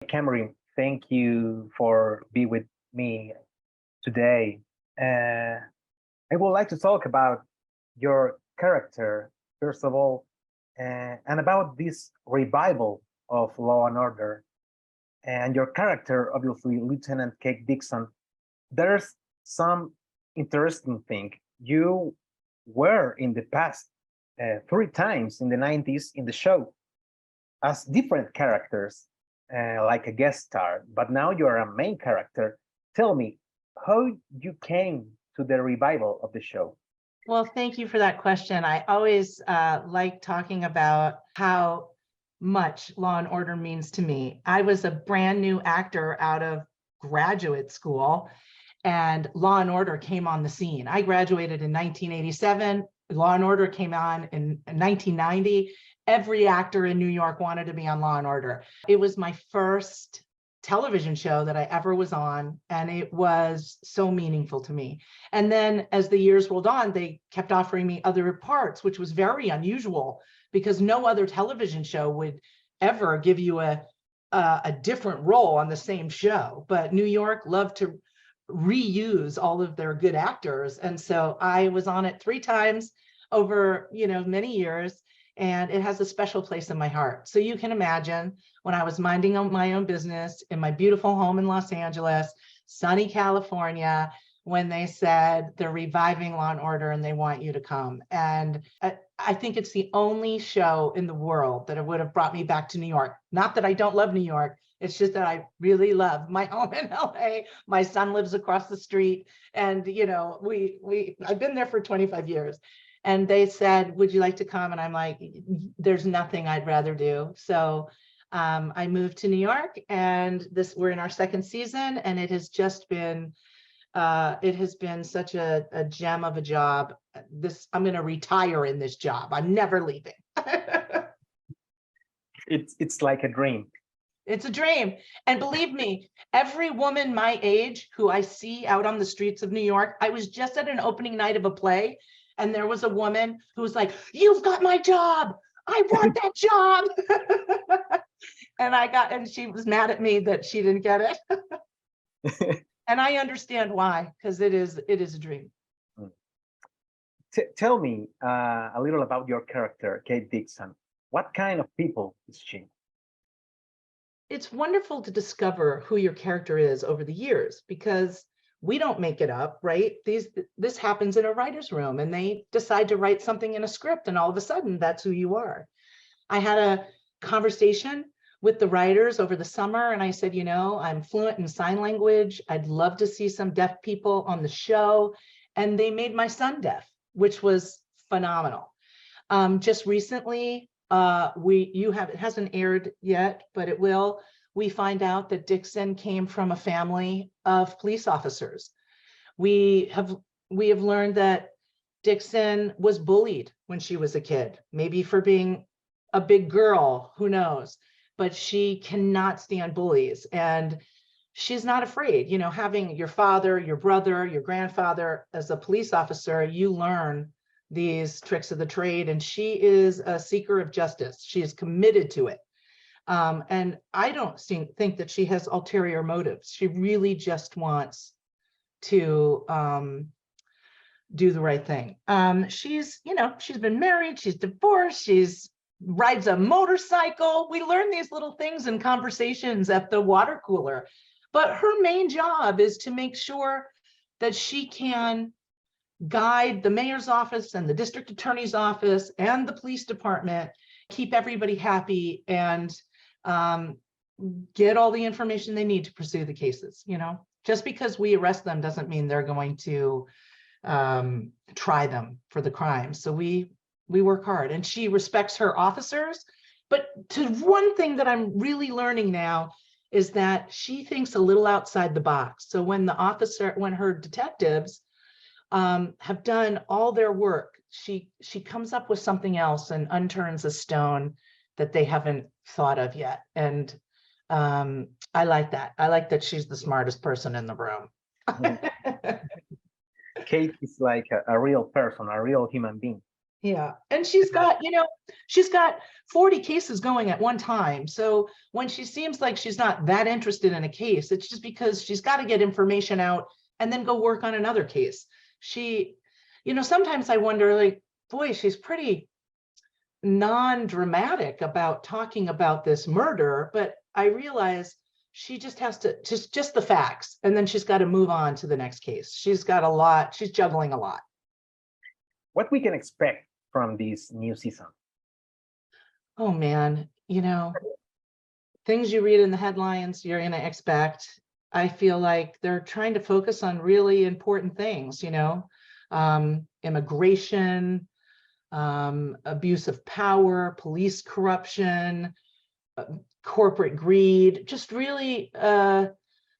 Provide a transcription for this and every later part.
CAMRYN, thank you for being with me today. I would like to talk about your character, first of all, and about this revival of Law and Order. And your character, obviously, Lieutenant Kate Dixon. There's some interesting thing. You were in the past 3 times in the 90s in the show as different characters, like a guest star, but now you're a main character. Tell me how you came to the revival of the show. Well, thank you for that question. I always like talking about how much Law and Order means to me. I was a brand new actor out of graduate school, and Law and Order came on the scene. I graduated in 1987. Law and Order came on in 1990. Every actor in New York wanted to be on Law and Order. It was my first television show that I ever was on, and it was so meaningful to me. And then as the years rolled on, they kept offering me other parts, which was very unusual because no other television show would ever give you a different role on the same show. But New York loved to reuse all of their good actors. And so I was on it 3 times over, many years, and it has a special place in my heart. So you can imagine when I was minding my own business in my beautiful home in Los Angeles, sunny California, when they said they're reviving Law and Order and they want you to come. And I think it's the only show in the world that would have brought me back to New York. Not that I don't love New York. It's just that I really love my home in LA. My son lives across the street, and I've been there for 25 years. And they said, would you like to come? And I'm like, there's nothing I'd rather do. So I moved to New York, and we're in our 2nd season, and it has just been such a gem of a job. I'm going to retire in this job. I'm never leaving. It's like a dream. It's a dream. And believe me, every woman my age who I see out on the streets of New York, I was just at an opening night of a play, and there was a woman who was like, you've got my job. I want that job. And she was mad at me that she didn't get it. And I understand why, because it is a dream. Tell me a little about your character, Kate Dixon. What kind of people is she? It's wonderful to discover who your character is over the years, because we don't make it up, right? This happens in a writer's room, and they decide to write something in a script, and all of a sudden that's who you are. I had a conversation with the writers over the summer, and I said, I'm fluent in sign language. I'd love to see some deaf people on the show. And they made my son deaf, which was phenomenal. Just recently, it hasn't aired yet, but it will. We find out that Dixon came from a family of police officers. We have learned that Dixon was bullied when she was a kid, maybe for being a big girl, who knows, but she cannot stand bullies, and she's not afraid. Having your father, your brother, your grandfather as a police officer, you learn these tricks of the trade, and she is a seeker of justice. She is committed to it. And I don't think that she has ulterior motives. She really just wants to do the right thing. She's been married, she's divorced, she's rides a motorcycle. We learn these little things in conversations at the water cooler, but her main job is to make sure that she can guide the mayor's office and the district attorney's office and the police department, keep everybody happy, and get all the information they need to pursue the cases. Just because we arrest them doesn't mean they're going to try them for the crime. So we work hard, and she respects her officers. But one thing that I'm really learning now is that she thinks a little outside the box. So when her detectives have done all their work, she comes up with something else and unturns a stone that they haven't thought of yet. And I like that. I like that she's the smartest person in the room. Kate is like a real person, a real human being. Yeah. And she's got, she's got 40 cases going at one time. So when she seems like she's not that interested in a case, it's just because she's got to get information out and then go work on another case. She, sometimes I wonder, like, boy, she's pretty non-dramatic about talking about this murder, but I realize she just has to just the facts, and then she's got to move on to the next case. She's got a lot, she's juggling a lot. What we can expect from this new season? Oh man, things you read in the headlines, you're going to expect. I feel like they're trying to focus on really important things, immigration, abuse of power, police corruption, corporate greed, just really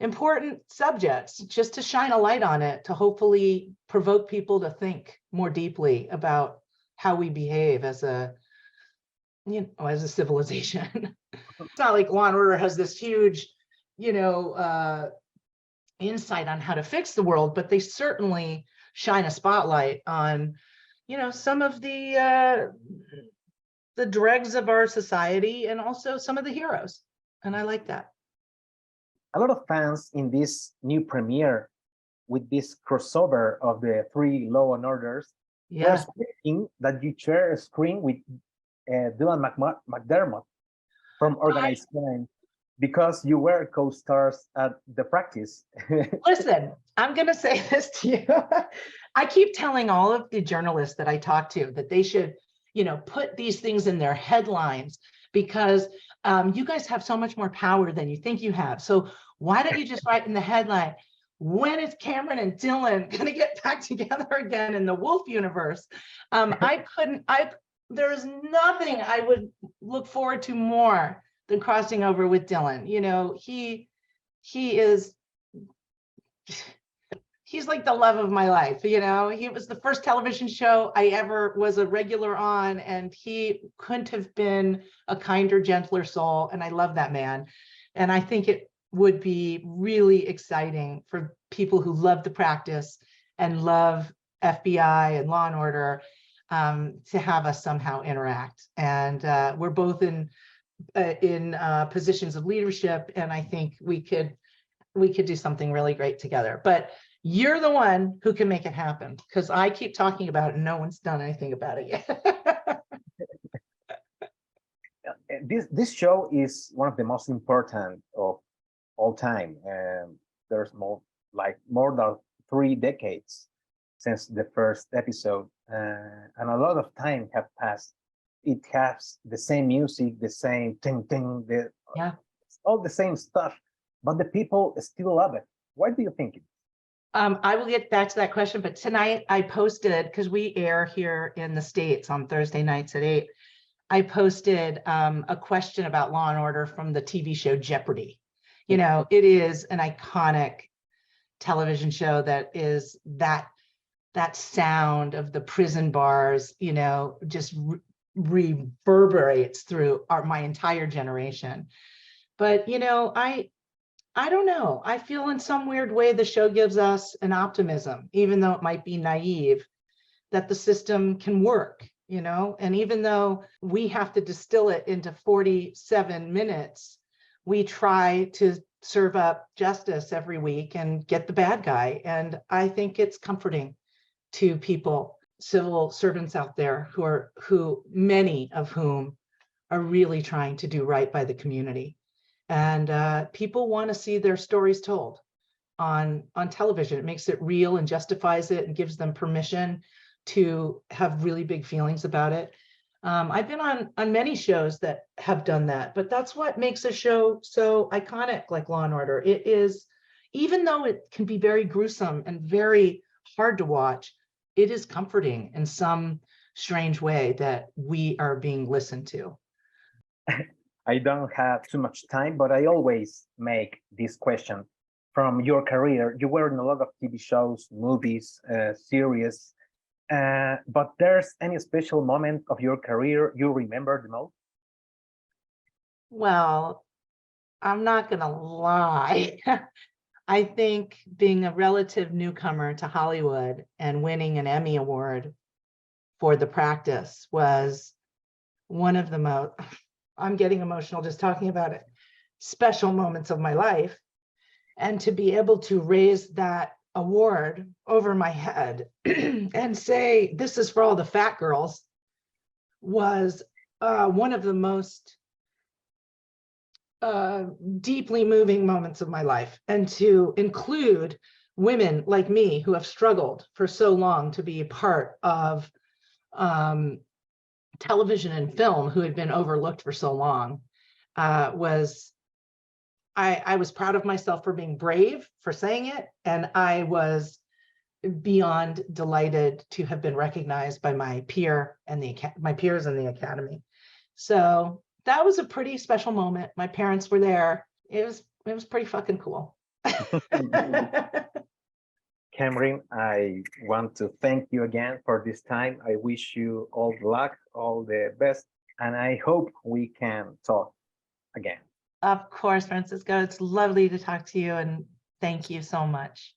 important subjects, just to shine a light on it, to hopefully provoke people to think more deeply about how we behave as a civilization. It's not like Law and Order has this huge, insight on how to fix the world, but they certainly shine a spotlight on, some of the dregs of our society, and also some of the heroes. And I like that. A lot of fans in this new premiere with this crossover of the 3 Law and Orders, they're expecting that you share a screen with Dylan McDermott from Organized Crime, because you were co-stars at The Practice. Listen, I'm going to say this to you. I keep telling all of the journalists that I talk to that they should, put these things in their headlines, because you guys have so much more power than you think you have. So why don't you just write in the headline, when is CAMRYN and Dylan going to get back together again in the Wolf universe? There's nothing I would look forward to more than crossing over with Dylan. He's like the love of my life. He was the first television show I ever was a regular on, and he couldn't have been a kinder, gentler soul. And I love that man. And I think it would be really exciting for people who love The Practice and love FBI and Law and Order to have us somehow interact. And we're both in positions of leadership, and I think we could do something really great together. But you're the one who can make it happen, because I keep talking about it and no one's done anything about it yet. This show is one of the most important of all time. There's more than 3 decades since the first episode, and a lot of time have passed. It has the same music, the same ting ting, all the same stuff, but the people still love it. Why do you think it? I will get back to that question, but tonight I posted, because we air here in the States on Thursday nights at 8, I posted a question about Law and Order from the TV show Jeopardy. It is an iconic television show that is that sound of the prison bars, just reverberates through my entire generation. But I don't know. I feel in some weird way the show gives us an optimism, even though it might be naive, that the system can work, and even though we have to distill it into 47 minutes, we try to serve up justice every week and get the bad guy. And I think it's comforting to people, civil servants out there who many of whom are really trying to do right by the community. And people want to see their stories told on television. It makes it real and justifies it and gives them permission to have really big feelings about it. I've been on many shows that have done that, but that's what makes a show so iconic, like Law and Order. It is, even though it can be very gruesome and very hard to watch, it is comforting in some strange way that we are being listened to. I don't have too much time, but I always make this question. From your career, you were in a lot of TV shows, movies, series, but there's any special moment of your career you remember the most? Well, I'm not gonna lie. I think being a relative newcomer to Hollywood and winning an Emmy Award for the practice was one of the most, I'm getting emotional just talking about it, special moments of my life. And to be able to raise that award over my head and say, this is for all the fat girls, was one of the most deeply moving moments of my life. And to include women like me who have struggled for so long to be a part of television and film, who had been overlooked for so long, I was proud of myself for being brave, for saying it, and I was beyond delighted to have been recognized by my peers in the academy. So that was a pretty special moment. My parents were there. It was pretty fucking cool. CAMRYN, I want to thank you again for this time. I wish you all the luck, all the best, and I hope we can talk again. Of course, Francisco, it's lovely to talk to you, and thank you so much.